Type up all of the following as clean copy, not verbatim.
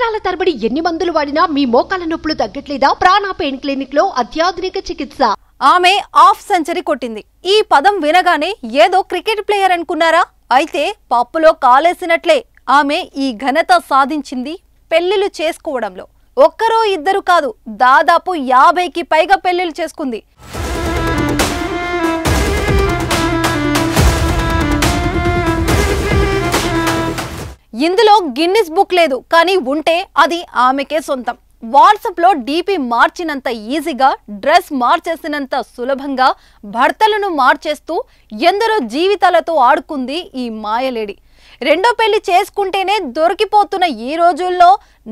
సంవత్సరాల తరబడి ఎన్ని మందులు వాడినా మీ మోకాల నొప్పులు తగ్గట్లేదా? ప్రాణ పెయిన్ క్లినిక్ లో అత్యాధునిక చికిత్స. ఆమె హాఫ్ సెంచరీ కొట్టింది. ఈ పదం వినగానే ఏదో క్రికెట్ ప్లేయర్ అనుకున్నారా? అయితే పప్పులో కాలేసినట్లే. ఆమె ఈ ఘనత సాధించింది పెళ్లిళ్లు చేసుకోవడంలో. ఒక్కరో ఇద్దరు కాదు, దాదాపు 50కి పైగా పెళ్లిళ్లు చేసుకుంది. ఇందులో గిన్నిస్ బుక్ లేదు, కానీ ఉంటే అది ఆమెకే సొంతం. వాట్సాప్ లో డీపీ మార్చినంత ఈజీగా, డ్రెస్ మార్చేసినంత సులభంగా భర్తలను మార్చేస్తూ ఎందరో జీవితాలతో ఆడుకుంది ఈ మాయలేడి. రెండో పెళ్లి చేసుకుంటేనే దొరికిపోతున్న ఈ రోజుల్లో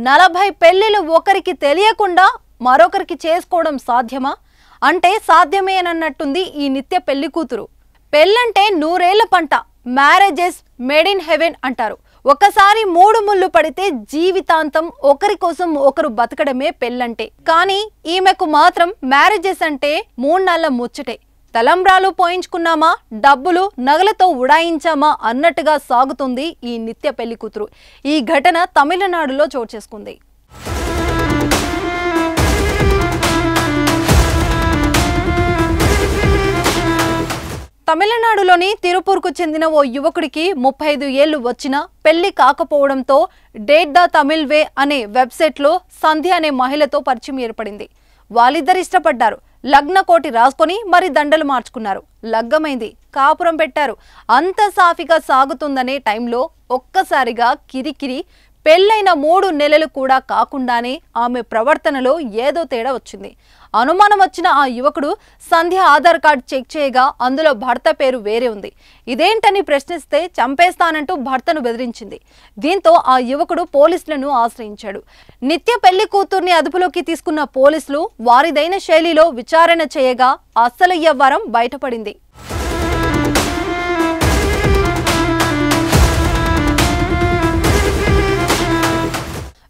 40 పెళ్లిలు ఒకరికి తెలియకుండా మరొకరికి చేసుకోవడం సాధ్యమా? అంటే సాధ్యమేనన్నట్టుంది ఈ నిత్య పెళ్లి కూతురు. పెళ్ళంటే 100 ఏళ్ల పంట, మ్యారేజెస్ మేడ్ ఇన్ హెవెన్ అంటారు. ఒకసారి 3 ముళ్ళు పడితే జీవితాంతం ఒకరి కోసం ఒకరు బతకడమే పెళ్ళంటే. కానీ ఈమెకు మాత్రం మ్యారేజెస్ అంటే 3 నెలల ముచ్చటే. తలంబ్రాలు పోయించుకున్నామా, డబ్బులు నగలతో ఉడాయించామా అన్నట్టుగా సాగుతుంది ఈ నిత్య పెళ్లి కూతురు. ఈ ఘటన తమిళనాడులో చోటు చేసుకుంది. తమిళనాడులోని తిరుపూర్కు చెందిన ఓ యువకుడికి 35 ఏళ్లు వచ్చినా పెళ్లి కాకపోవడంతో డేట్ ద తమిళ్ వే అనే వెబ్సైట్లో సంధ్య అనే మహిళతో పరిచయం ఏర్పడింది. వాళ్ళిద్దరు ఇష్టపడ్డారు. లగ్న కోటి రాసుకొని మరి దండలు మార్చుకున్నారు. లగ్గమైంది, కాపురం పెట్టారు. అంత సాఫీగా సాగుతుందనే టైంలో ఒక్కసారిగా కిరికిరి. పెళ్ళైన 3 నెలలు కూడా కాకుండానే ఆమె ప్రవర్తనలో ఏదో తేడా వచ్చింది. అనుమానం వచ్చిన ఆ యువకుడు సంధ్య ఆధార్ కార్డు చెక్ చేయగా అందులో భర్త పేరు వేరే ఉంది. ఇదేంటని ప్రశ్నిస్తే చంపేస్తానంటూ భర్తను బెదిరించింది. దీంతో ఆ యువకుడు పోలీసులను ఆశ్రయించాడు. నిత్య పెళ్లి కూతుర్ని అదుపులోకి తీసుకున్న పోలీసులు వారిదైన శైలిలో విచారణ చేయగా అసలు వ్యవహారం బయటపడింది.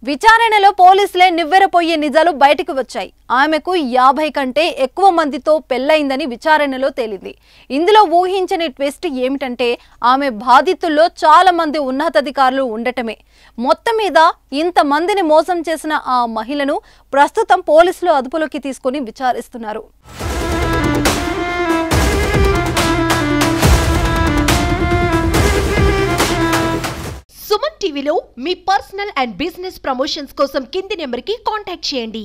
విచారణలో పోలీసులే నివ్వెరపోయే నిజాలు బయటకు వచ్చాయి. ఆమెకు 50 కంటే ఎక్కువ మందితో పెళ్లైందని విచారణలో తేలింది. ఇందులో ఊహించని ట్విస్ట్ ఏమిటంటే ఆమె బాధితుల్లో చాలా మంది ఉన్నతాధికారులు ఉండటమే. మొత్తం మీద ఇంతమందిని మోసం చేసిన ఆ మహిళను ప్రస్తుతం పోలీసులు అదుపులోకి తీసుకుని విచారిస్తున్నారు. సుమన్ టీవీలో మీ పర్సనల్ అండ్ బిజినెస్ ప్రమోషన్స్ కోసం కింది నెంబర్కి కాంటాక్ట్ చేయండి.